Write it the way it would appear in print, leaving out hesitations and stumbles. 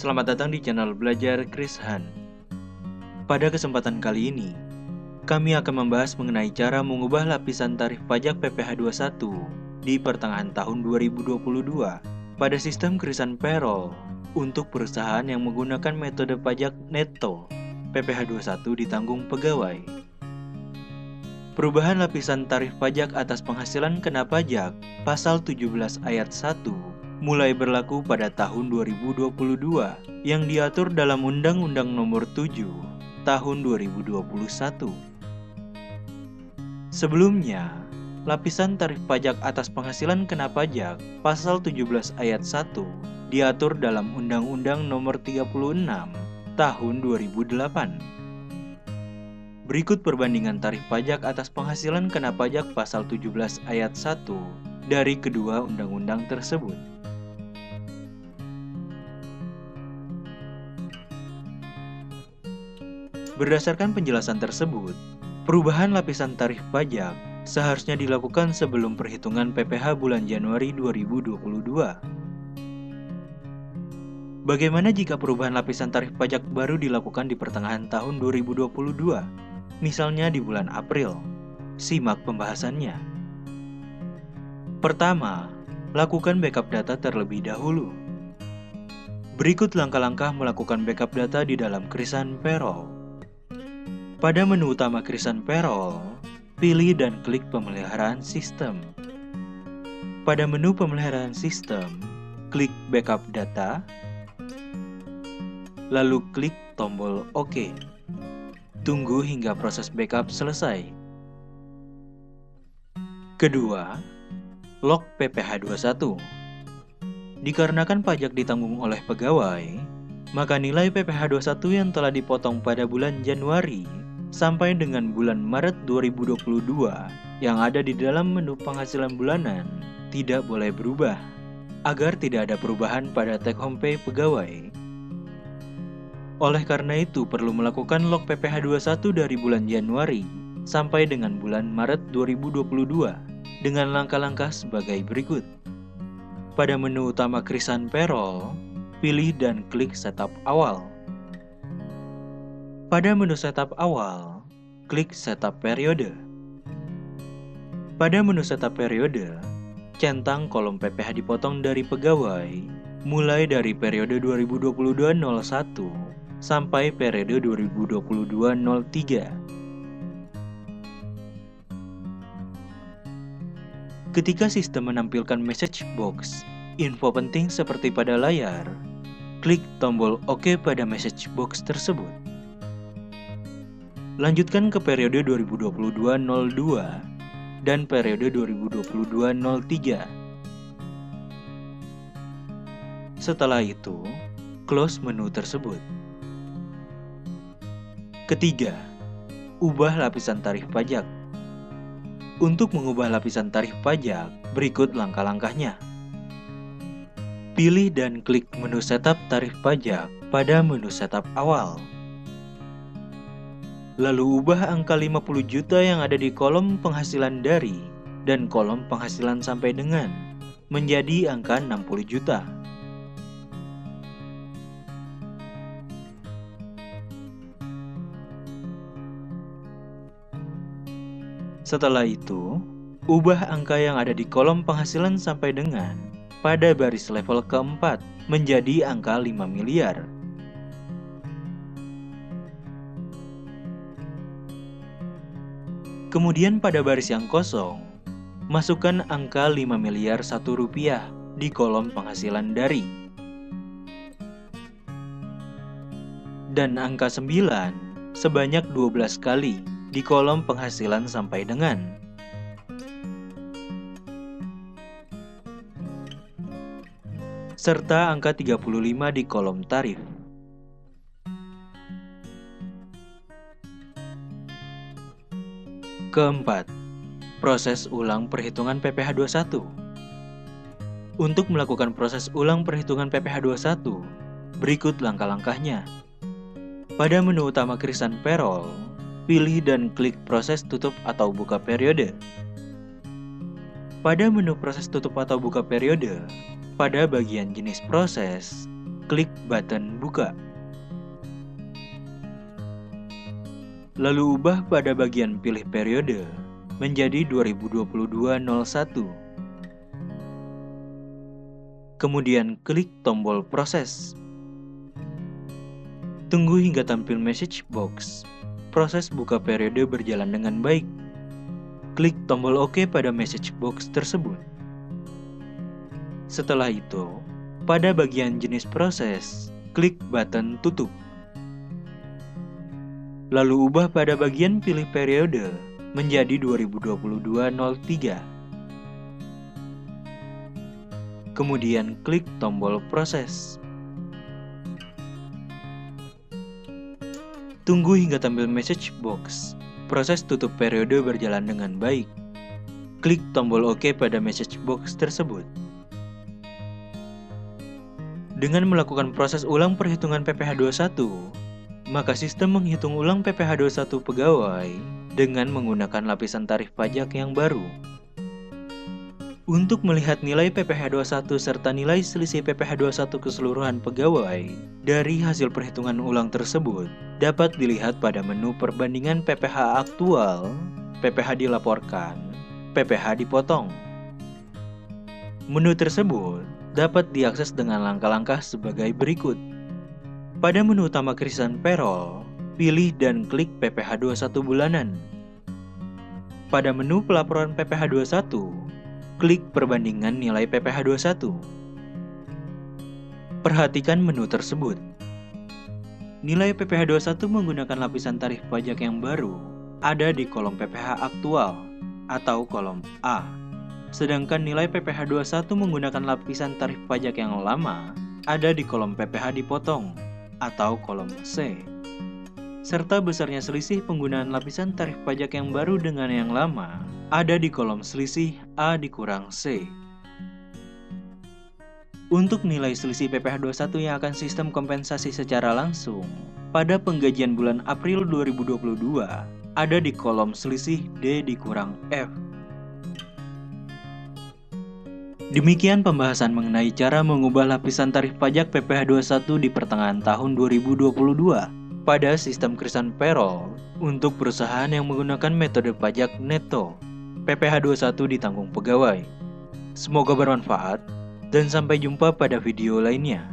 Selamat datang di channel Belajar Chris Han. Pada kesempatan kali ini, kami akan membahas mengenai cara mengubah lapisan tarif pajak PPh 21 di pertengahan tahun 2022 pada sistem Chrisan Payroll untuk perusahaan yang menggunakan metode pajak neto. PPh 21 ditanggung pegawai. Perubahan lapisan tarif pajak atas penghasilan kena pajak Pasal 17 Ayat 1 mulai berlaku pada tahun 2022 yang diatur dalam Undang-Undang Nomor 7 Tahun 2021. Sebelumnya, lapisan tarif pajak atas penghasilan kena pajak Pasal 17 Ayat 1 diatur dalam Undang-Undang Nomor 36 Tahun 2008. Berikut perbandingan tarif pajak atas penghasilan kena pajak Pasal 17 Ayat 1 dari kedua undang-undang tersebut. Berdasarkan penjelasan tersebut, perubahan lapisan tarif pajak seharusnya dilakukan sebelum perhitungan PPh bulan Januari 2022. Bagaimana jika perubahan lapisan tarif pajak baru dilakukan di pertengahan tahun 2022? Misalnya di bulan April. Simak pembahasannya. Pertama, lakukan backup data terlebih dahulu. Berikut langkah-langkah melakukan backup data di dalam Chrisan Payroll. Pada menu utama Chrisan Payroll, pilih dan klik pemeliharaan sistem. Pada menu pemeliharaan sistem, klik backup data, lalu klik tombol OK. Tunggu hingga proses backup selesai. Kedua, log PPh 21. Dikarenakan pajak ditanggung oleh pegawai, maka nilai PPh 21 yang telah dipotong pada bulan Januari sampai dengan bulan Maret 2022 yang ada di dalam menu penghasilan bulanan tidak boleh berubah, agar tidak ada perubahan pada take home pay pegawai. Oleh karena itu, perlu melakukan log PPh 21 dari bulan Januari sampai dengan bulan Maret 2022 dengan langkah-langkah sebagai berikut. Pada menu utama Chrisan Payroll, pilih dan klik Setup Awal. Pada menu Setup Awal, klik Setup Periode. Pada menu Setup Periode, centang kolom PPh dipotong dari pegawai mulai dari periode 2022-01 sampai periode 2022-03. Ketika sistem menampilkan message box info penting seperti pada layar, klik tombol OK pada message box tersebut. Lanjutkan ke periode 2022-02 dan periode 2022-03. Setelah itu, close menu tersebut. Ketiga, ubah lapisan tarif pajak. Untuk mengubah lapisan tarif pajak, berikut langkah-langkahnya. Pilih dan klik menu Setup Tarif Pajak pada menu Setup Awal. Lalu ubah angka 50 juta yang ada di kolom penghasilan dari dan kolom penghasilan sampai dengan menjadi angka 60 juta. Setelah itu, ubah angka yang ada di kolom penghasilan sampai dengan pada baris level keempat menjadi angka 5 miliar. Kemudian pada baris yang kosong, masukkan angka 5 miliar 1 rupiah di kolom penghasilan dari. Dan angka 9 sebanyak 12 kali di kolom penghasilan sampai dengan. Serta angka 35 di kolom tarif. Keempat, proses ulang perhitungan PPh 21. Untuk melakukan proses ulang perhitungan PPh 21, berikut langkah-langkahnya. Pada menu utama Chrisan Payroll, pilih dan klik proses tutup atau buka periode. Pada menu proses tutup atau buka periode, pada bagian jenis proses, klik button buka. Lalu ubah pada bagian pilih periode menjadi 2022-01. Kemudian klik tombol proses. Tunggu hingga tampil message box. Proses buka periode berjalan dengan baik. Klik tombol OK pada message box tersebut. Setelah itu, pada bagian jenis proses, klik button tutup. Lalu ubah pada bagian pilih periode menjadi 2022-03. Kemudian klik tombol proses. Tunggu hingga tampil message box. Proses tutup periode berjalan dengan baik. Klik tombol OK pada message box tersebut. Dengan melakukan proses ulang perhitungan PPh 21, maka sistem menghitung ulang PPh 21 pegawai dengan menggunakan lapisan tarif pajak yang baru. Untuk melihat nilai PPh 21 serta nilai selisih PPh 21 keseluruhan pegawai dari hasil perhitungan ulang tersebut dapat dilihat pada menu perbandingan PPh aktual, PPh dilaporkan, PPh dipotong. Menu tersebut dapat diakses dengan langkah-langkah sebagai berikut. Pada menu utama Krisan Payroll, pilih dan klik PPh 21 bulanan. Pada menu pelaporan PPh 21, klik perbandingan nilai PPh 21. Perhatikan menu tersebut. Nilai PPh 21 menggunakan lapisan tarif pajak yang baru ada di kolom PPh aktual atau kolom A. Sedangkan nilai PPh 21 menggunakan lapisan tarif pajak yang lama ada di kolom PPh dipotong atau kolom C. Serta besarnya selisih penggunaan lapisan tarif pajak yang baru dengan yang lama ada di kolom selisih A dikurang C. Untuk nilai selisih PPh 21 yang akan sistem kompensasi secara langsung pada penggajian bulan April 2022 ada di kolom selisih D dikurang F. Demikian pembahasan mengenai cara mengubah lapisan tarif pajak PPh 21 di pertengahan tahun 2022 pada sistem Krisan Payroll untuk perusahaan yang menggunakan metode pajak neto. PPh 21 ditanggung pegawai. Semoga bermanfaat dan sampai jumpa pada video lainnya.